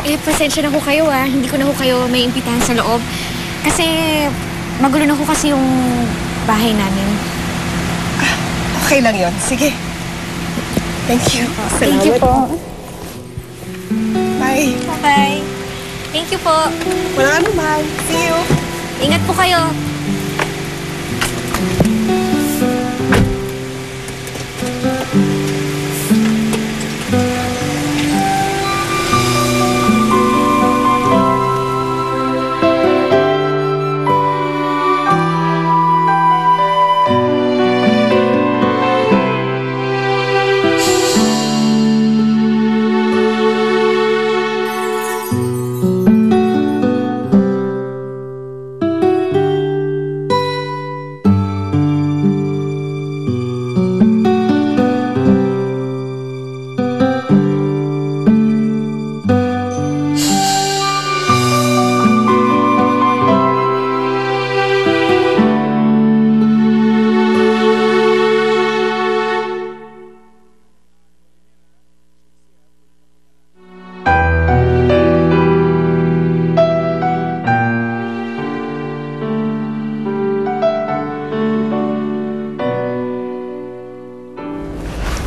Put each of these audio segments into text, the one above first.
Pasensya na ho kayo Hindi ko na ho kayo may imbitahan sa loob. Kasi magulo na ho kasi yung bahay namin. Okay lang yon. Sige. Thank you. Thank you po. Bye. Bye-bye. Thank you po. Walang anuman. See you. Ingat po kayo.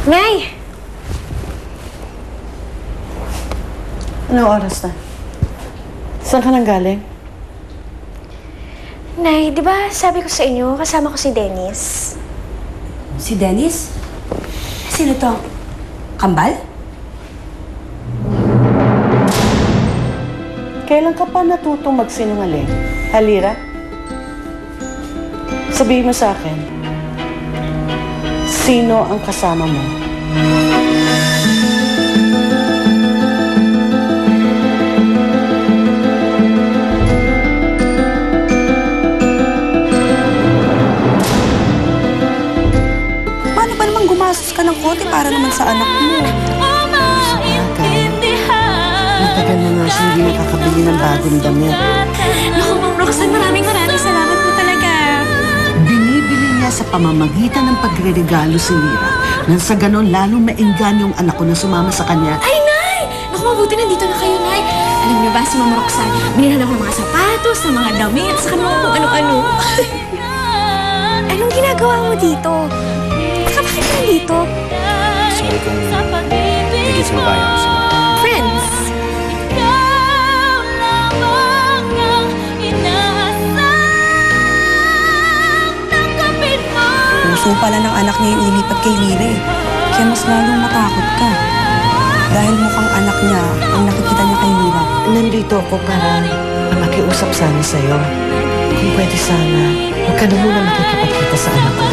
Nay! Anong oras na? Saan ka nang galing? Nay, di ba sabi ko sa inyo, kasama ko si Dennis? Si Dennis? Sino to? Kambal? Kailan ka pa natutong magsinungaling? Halira? Sabihin mo sa akin, sino ang kasama mo? Paano ba naman gumastos ka ng kote para naman sa anak mo? Matagal na nga siya hindi nakakabili ng bagong damit. Naku, Ma'am Roxanne, maraming salamat po talaga. Binibili niya sa pamamagitan ng pagre-regalo si Lira. Nang sa ganon, lalong mainggan yung anak ko na sumama sa kanya. Ay, Nay! Naku, mabuti nandito na kayo, Nay. Alam niyo ba, si Ma'am Roxanne, binilhan ako ng mga sapatos, ng mga damit, saka naman kung ano-ano. Anong ginagawa mo dito? Saka bakit ka nandito? Sorry kung hindi sumabaya ko sa'yo. Friends! Puso pala ng anak niya yung ilipat kay Lira eh. Kaya mas lalong matakot ka. Dahil mukhang anak niya ang nakikita niya kay Lira. Nandito ako para makiusap sana sa'yo. Kung pwede sana, huwag ka na muna makikipagkita sa anak ko.